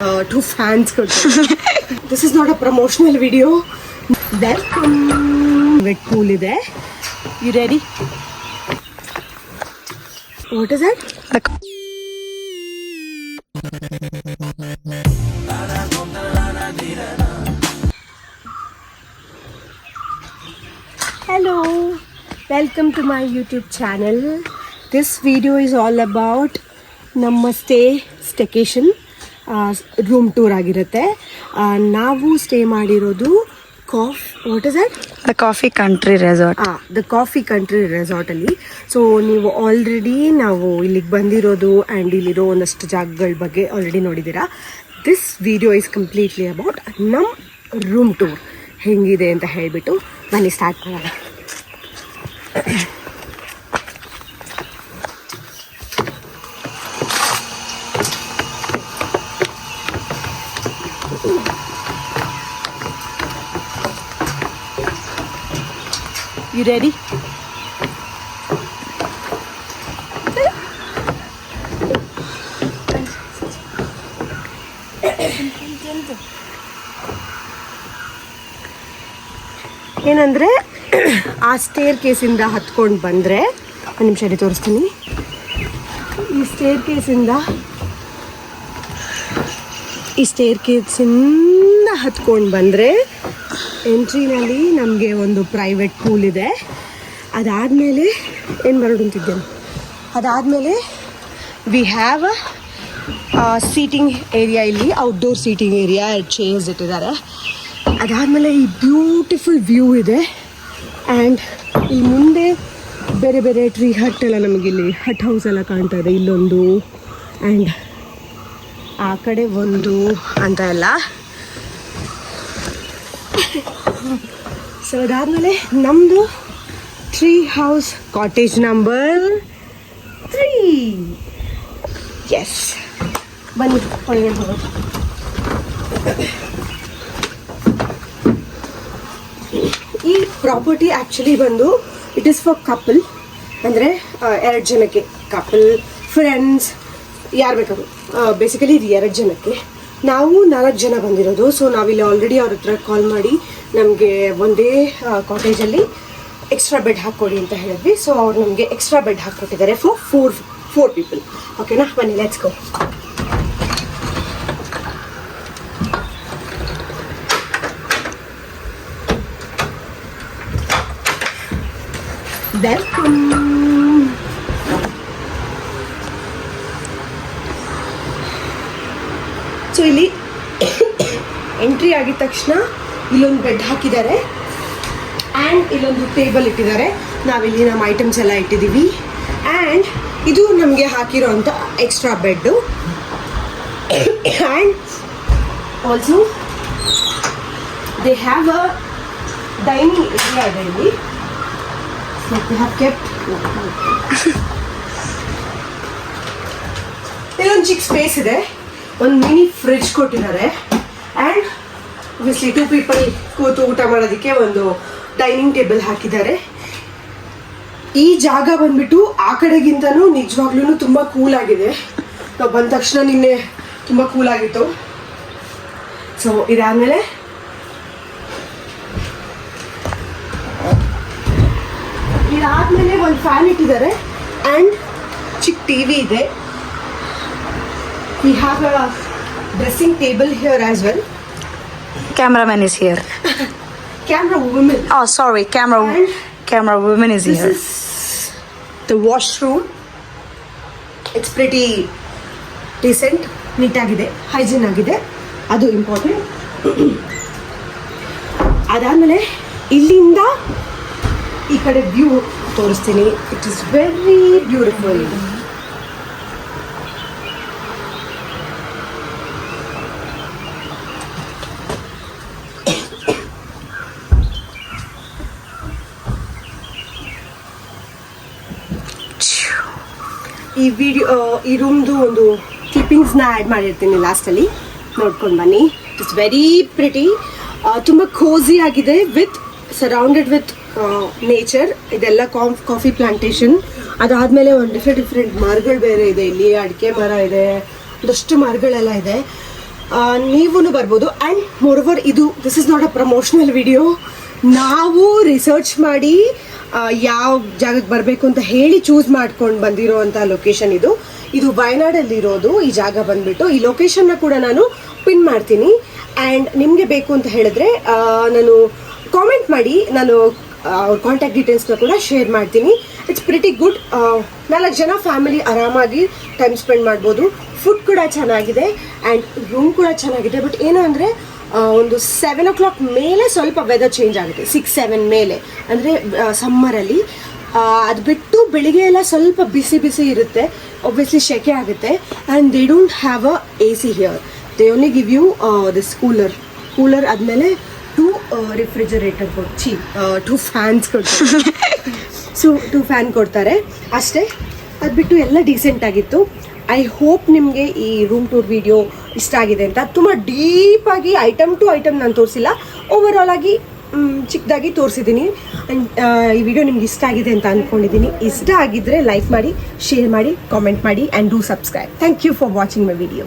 Two fans. This is not a promotional video. Welcome. Wet pool is there. You ready? What is that? Hello. Welcome to my YouTube channel. This video is all about Namaste staycation. Room tour ಆಗಿರುತ್ತೆ. ನಾವು stay ಮಾಡಿರೋದು what is that? The coffee country resort. The coffee country ರೆಸಾರ್ಟಲ್ಲಿ. So ನೀವು already ನಾವು ಇಲ್ಲಿಗೆ ಬಂದಿರೋದು and ಇಲ್ಲಿರೋ ಒಂದಷ್ಟು ಜಾಗಗಳ ಬಗ್ಗೆ ಆಲ್ರೆಡಿ ನೋಡಿದ್ದೀರಾ. This video is completely about ನಮ್ಮ ರೂಮ್ ಟೂರ್ ಹೆಂಗಿದೆ ಅಂತ ಹೇಳಿಬಿಟ್ಟು ಬನ್ನಿ ಸ್ಟಾರ್ಟ್ ಮಾಡೋಣ. You ready? ಏನಂದರೆ ಆ ಸ್ಟೇರ್ ಕೇಸಿಂದ ಹತ್ಕೊಂಡು ಬಂದರೆ ಒಂದು ನಿಮಿಷ ತೋರಿಸ್ತೀನಿ. ಈ ಸ್ಟೇರ್ ಕೇಸಿಂದ ಹತ್ಕೊಂಡು ಬಂದರೆ ಎಂಟ್ರಿನಲ್ಲಿ ನಮಗೆ ಒಂದು ಪ್ರೈವೇಟ್ ಪೂಲ್ ಇದೆ. ಅದಾದಮೇಲೆ ಏನು ಬರೋದಂತಿದ್ದೇನೆ, ಅದಾದಮೇಲೆ ವಿ ಹ್ಯಾವ್ ಸೀಟಿಂಗ್ ಏರಿಯಾ, ಇಲ್ಲಿ ಔಟ್ಡೋರ್ ಸೀಟಿಂಗ್ ಏರಿಯಾ, ಚೇರ್ಸ್ ಇಟ್ಟಿದ್ದಾರೆ. ಅದಾದಮೇಲೆ ಈ ಬ್ಯೂಟಿಫುಲ್ ವ್ಯೂ ಇದೆ. ಆ್ಯಂಡ್ ಇಲ್ಲಿ ಮುಂದೆ ಬೇರೆ ಬೇರೆ ಟ್ರೀ ಹಟ್ ಎಲ್ಲ ನಮಗಿಲ್ಲಿ ಹಟ್ ಹೌಸ್ ಎಲ್ಲ ಕಾಣ್ತಾ ಇದೆ. ಇಲ್ಲೊಂದು ಆ್ಯಂಡ್ ಆ ಕಡೆ ಒಂದು ಅಂತ ಎಲ್ಲ. ಸೊ ಅದಾದಮೇಲೆ ನಮ್ಮದು tree house cottage number 3. Yes, ಬನ್ನಿ ಒಳಗಡೆ ಹೋಗೋದು. ಈ ಪ್ರಾಪರ್ಟಿ ಆ್ಯಕ್ಚುಲಿ ಬಂದು ಇಟ್ ಈಸ್ ಫಾರ್ ಕಪಲ್, ಅಂದರೆ 2 ಜನಕ್ಕೆ, ಕಪಲ್, ಫ್ರೆಂಡ್ಸ್, ಯಾರು ಬೇಕಾದ್ರು. ಬೇಸಿಕಲಿ ಇದು 2 ಜನಕ್ಕೆ. ನಾವು 4 ಜನ ಬಂದಿರೋದು. ಸೊ ನಾವಿಲ್ಲಿ ಆಲ್ರೆಡಿ ಅವ್ರ ಹತ್ರ ಕಾಲ್ ಮಾಡಿ ನಮಗೆ ಒಂದೇ ಕಾಟೇಜಲ್ಲಿ ಎಕ್ಸ್ಟ್ರಾ ಬೆಡ್ ಹಾಕ್ಕೊಡಿ ಅಂತ ಹೇಳಿದ್ವಿ. ಸೊ ಅವ್ರು ನಮಗೆ ಎಕ್ಸ್ಟ್ರಾ ಬೆಡ್ ಹಾಕ್ಕೊಟ್ಟಿದ್ದಾರೆ ಫಾರ್ 4 ಪೀಪಲ್. ಓಕೆನಾ, ಬನ್ನಿ ಲೆಟ್ಸ್ ಗೋ. ವೆಲ್ಕಮ್. ಸೊ ಇಲ್ಲಿ ಎಂಟ್ರಿ ಆಗಿದ ತಕ್ಷಣ ಇಲ್ಲೊಂದು ಬೆಡ್ ಹಾಕಿದ್ದಾರೆ ಆ್ಯಂಡ್ ಇಲ್ಲೊಂದು ಟೇಬಲ್ ಇಟ್ಟಿದ್ದಾರೆ. ನಾವಿಲ್ಲಿ ನಮ್ಮ ಐಟಮ್ಸ್ ಎಲ್ಲ ಇಟ್ಟಿದ್ದೀವಿ. ಆ್ಯಂಡ್ ಇದು ನಮಗೆ ಹಾಕಿರೋ ಅಂಥ extra bed. And also they have a dining area ಇದೆ ಇಲ್ಲಿ. ಇಲ್ಲೊಂದು ಚಿಕ್ಕ ಸ್ಪೇಸ್ ಇದೆ, ಒಂದು ಮಿನಿ ಫ್ರಿಡ್ಜ್ ಕೊಟ್ಟಿದ್ದಾರೆ. ಆ್ಯಂಡ್ ಒಬ್ವಿಯಸ್ಲಿ 2 ಪೀಪಲ್ ಕೂತು ಊಟ ಮಾಡೋದಕ್ಕೆ ಒಂದು ಡೈನಿಂಗ್ ಟೇಬಲ್ ಹಾಕಿದ್ದಾರೆ. ಈ ಜಾಗ ಬಂದ್ಬಿಟ್ಟು ಆ ಕಡೆಗಿಂತನೂ ನಿಜವಾಗ್ಲೂ ತುಂಬ ಕೂಲ್ ಆಗಿದೆ. ನಾವು ಬಂದ ತಕ್ಷಣ ನಿನ್ನೆ ತುಂಬ ಕೂಲ್ ಆಗಿತ್ತು. ಸೊ ಇದಾದಮೇಲೆ ಒಂದು ಫ್ಯಾನ್ ಇಟ್ಟಿದ್ದಾರೆ ಆ್ಯಂಡ್ ಚಿಕ್ಕ ಟಿ ವಿ ಇದೆ. We have a dressing table here as well. Cameraman is here. Camera woman. Oh, sorry, camera woman is here. This is the washroom. It's pretty decent, neat agide, hygiene agide. ಅದು important. ಅದಾದಮೇಲೆ ಇಲ್ಲಿಂದ ಈ ಕಡೆ view ತೋರಿಸ್ತೀನಿ. It is very beautiful. ಈ ರೂಮ್ದು ಒಂದು ಕ್ಲಿಪ್ಪಿಂಗ್ಸ್ನ add ಮಾಡಿರ್ತೀನಿ ಲಾಸ್ಟಲ್ಲಿ, ನೋಡ್ಕೊಂಡು ಬನ್ನಿ. ಇಟ್ಸ್ ವೆರಿ ಪ್ರಿಟಿ, ತುಂಬ ಕೋಝಿ ಆಗಿದೆ, ಸರೌಂಡೆಡ್ ವಿತ್ ನೇಚರ್. ಇದೆಲ್ಲ ಕಾಫಿ ಪ್ಲಾಂಟೇಶನ್. ಅದಾದಮೇಲೆ ಒಂದು ಡಿಫ್ರೆಂಟ್ ಮರಗಳು ಬೇರೆ ಇದೆ ಇಲ್ಲಿ. ಅಡಿಕೆ ಮರ ಇದೆ, ಒಂದಷ್ಟು ಮರಗಳೆಲ್ಲ ಇದೆ. ನೀವೂ ಬರ್ಬೋದು. And moreover this is not a promotional video. ನಾವು ರಿಸರ್ಚ್ ಮಾಡಿ ಯಾವ ಜಾಗಕ್ಕೆ ಬರಬೇಕು ಅಂತ ಹೇಳಿ ಚೂಸ್ ಮಾಡ್ಕೊಂಡು ಬಂದಿರೋವಂಥ ಲೊಕೇಶನ್ ಇದು ವಯನಾಡಲ್ಲಿರೋದು. ಈ ಜಾಗ ಬಂದ್ಬಿಟ್ಟು ಈ ಲೊಕೇಶನ್ನ ಕೂಡ ನಾನು ಪಿನ್ ಮಾಡ್ತೀನಿ. ಆ್ಯಂಡ್ ನಿಮಗೆ ಬೇಕು ಅಂತ ಹೇಳಿದ್ರೆ ನಾನು ಕಾಮೆಂಟ್ ಮಾಡಿ, ನಾನು ಅವ್ರ ಕಾಂಟ್ಯಾಕ್ಟ್ ಡೀಟೇಲ್ಸ್ನ ಕೂಡ ಶೇರ್ ಮಾಡ್ತೀನಿ. It's pretty good. 4 ಜನ ಫ್ಯಾಮಿಲಿ ಆರಾಮಾಗಿ ಟೈಮ್ ಸ್ಪೆಂಡ್ ಮಾಡ್ಬೋದು. ಫುಡ್ ಕೂಡ ಚೆನ್ನಾಗಿದೆ ಆ್ಯಂಡ್ ರೂಮ್ ಕೂಡ ಚೆನ್ನಾಗಿದೆ. ಬಟ್ ಏನು ಅಂದರೆ ಒಂದು 7 o'clock ಮೇಲೆ ಸ್ವಲ್ಪ ವೆದರ್ ಚೇಂಜ್ ಆಗುತ್ತೆ. 6-7 ಮೇಲೆ ಅಂದರೆ ಸಮ್ಮರಲ್ಲಿ. ಅದು ಬಿಟ್ಟು ಬೆಳಿಗ್ಗೆ ಎಲ್ಲ ಸ್ವಲ್ಪ ಬಿಸಿ ಇರುತ್ತೆ, ಒಬ್ವಿಯಸ್ಲಿ ಶೆಕೆ ಆಗುತ್ತೆ. And they don't have a AC here. They only give you this cooler ಆದಮೇಲೆ 2 ರೆಫ್ರಿಜರೇಟರ್ 2 ಫ್ಯಾನ್ಸ್ ಕೊಡ್ತಾರೆ. ಸೊ 2 ಫ್ಯಾನ್ ಕೊಡ್ತಾರೆ ಅಷ್ಟೇ. ಅದು ಬಿಟ್ಟು ಎಲ್ಲ ಡೀಸೆಂಟ್ ಆಗಿತ್ತು. ಐ ಹೋಪ್ ನಿಮಗೆ ಈ ರೂಮ್ ಟೂರ್ ವಿಡಿಯೋ ಇಷ್ಟ ಆಗಿದೆ ಅಂತ. ತುಂಬ ಡೀಪಾಗಿ ಐಟಮ್ ಟು ಐಟಮ್ ನಾನು ತೋರಿಸಿಲ್ಲ, ಓವರಾಲ್ ಆಗಿ ಚಿಕ್ಕದಾಗಿ ತೋರಿಸಿದ್ದೀನಿ. ಆ್ಯಂಡ್ ಈ ವಿಡಿಯೋ ನಿಮ್ಗೆ ಇಷ್ಟ ಆಗಿದೆ ಅಂತ ಅಂದ್ಕೊಂಡಿದ್ದೀನಿ. ಇಷ್ಟ ಆಗಿದ್ದರೆ ಲೈಕ್ ಮಾಡಿ, ಶೇರ್ ಮಾಡಿ, ಕಾಮೆಂಟ್ ಮಾಡಿ and do subscribe. Thank you for watching my video.